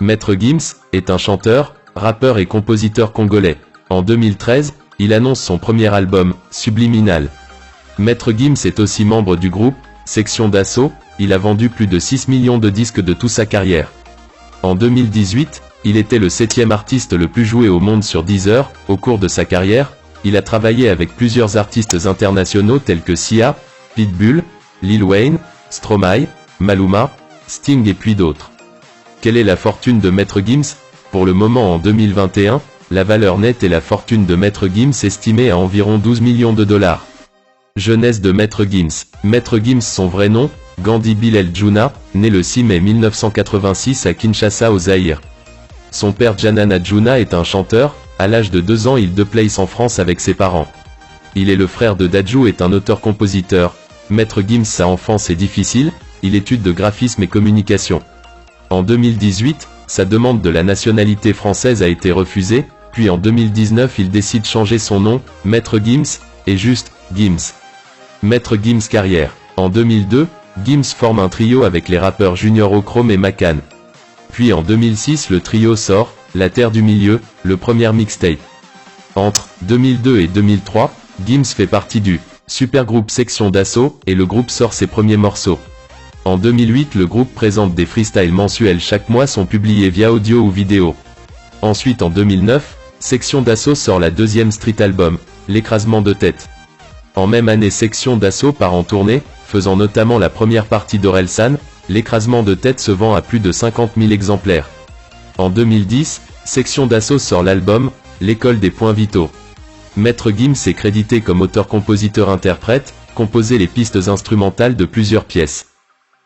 Maître Gims est un chanteur, rappeur et compositeur congolais. En 2013, il annonce son premier album, Subliminal. Maître Gims est aussi membre du groupe Section d'Assaut. Il a vendu plus de 6 millions de disques de toute sa carrière. En 2018, il était le 7e artiste le plus joué au monde sur Deezer. Au cours de sa carrière, il a travaillé avec plusieurs artistes internationaux tels que Sia, Pitbull, Lil Wayne, Stromae, Maluma, Sting et puis d'autres. Quelle est la fortune de Maître Gims? Pour le moment en 2021, la valeur nette et la fortune de Maître Gims estimée à environ 12 millions de dollars. Jeunesse de Maître Gims. Maître Gims, son vrai nom, Gandhi Bilel Djouna, né le 6 mai 1986 à Kinshasa au Zaïre. Son père Janana Djouna est un chanteur. À l'âge de 2 ans il déplace en France avec ses parents. Il est le frère de Dadju, est un auteur-compositeur. Maître Gims, sa enfance est difficile, il étude de graphisme et communication. En 2018, sa demande de la nationalité française a été refusée, puis en 2019 il décide de changer son nom, Maître Gims, et juste, Gims. Maître Gims carrière. En 2002, Gims forme un trio avec les rappeurs Junior Ochrome et Macan. Puis en 2006 le trio sort, La Terre du Milieu, le premier mixtape. Entre 2002 et 2003, Gims fait partie du supergroupe Section d'Assaut, et le groupe sort ses premiers morceaux. En 2008 le groupe présente des freestyles mensuels chaque mois, sont publiés via audio ou vidéo. Ensuite en 2009, Section d'Assaut sort la deuxième street album, L'écrasement de tête. En même année Section d'Assaut part en tournée, faisant notamment la première partie d'Orelsan. L'écrasement de tête se vend à plus de 50 000 exemplaires. En 2010, Section d'Assaut sort l'album, L'école des points vitaux. Maître Gims est crédité comme auteur-compositeur-interprète, composé les pistes instrumentales de plusieurs pièces.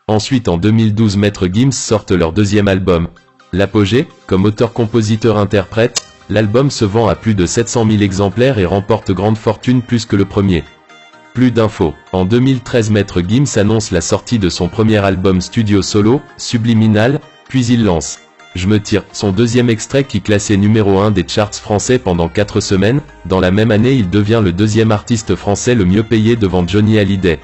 Ensuite en 2012 Maître Gims sortent leur deuxième album, L'Apogée, comme auteur-compositeur-interprète. L'album se vend à plus de 700 000 exemplaires et remporte grande fortune, plus que le premier. Plus d'infos. En 2013 Maître Gims annonce la sortie de son premier album studio solo, Subliminal, puis il lance Je me tire, son deuxième extrait qui classait numéro 1 des charts français pendant 4 semaines. Dans la même année il devient le deuxième artiste français le mieux payé devant Johnny Hallyday.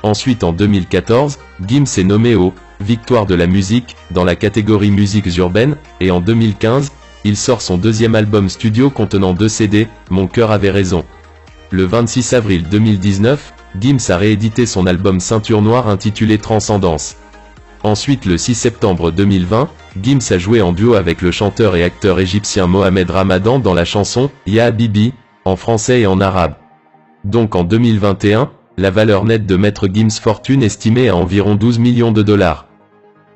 Ensuite en 2014, Gims est nommé aux Victoires de la musique, dans la catégorie musiques urbaines, et en 2015, il sort son deuxième album studio contenant 2 CD, Mon cœur avait raison. Le 26 avril 2019, Gims a réédité son album Ceinture Noire intitulé Transcendance. Ensuite le 6 septembre 2020, Gims a joué en duo avec le chanteur et acteur égyptien Mohamed Ramadan dans la chanson « Ya Habibi » en français et en arabe. Donc en 2021, la valeur nette de Maître Gims fortune estimée à environ 12 millions de dollars.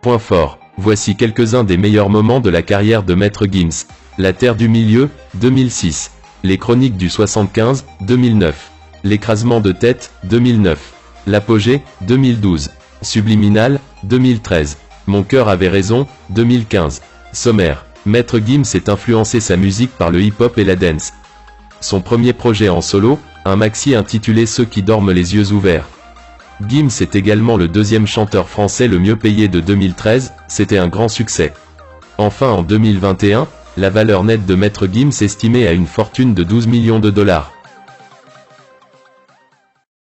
Point fort. Voici quelques-uns des meilleurs moments de la carrière de Maître Gims. La Terre du Milieu, 2006. Les Chroniques du 75, 2009. L'écrasement de tête, 2009. L'Apogée, 2012. Subliminal, 2013. Mon cœur avait raison, 2015. Sommaire. Maître Gims est influencé sa musique par le hip-hop et la dance. Son premier projet en solo, un maxi intitulé Ceux qui dorment les yeux ouverts. Gims est également le deuxième chanteur français le mieux payé de 2013, c'était un grand succès. Enfin en 2021, la valeur nette de Maître Gims estimée à une fortune de 12 millions de dollars.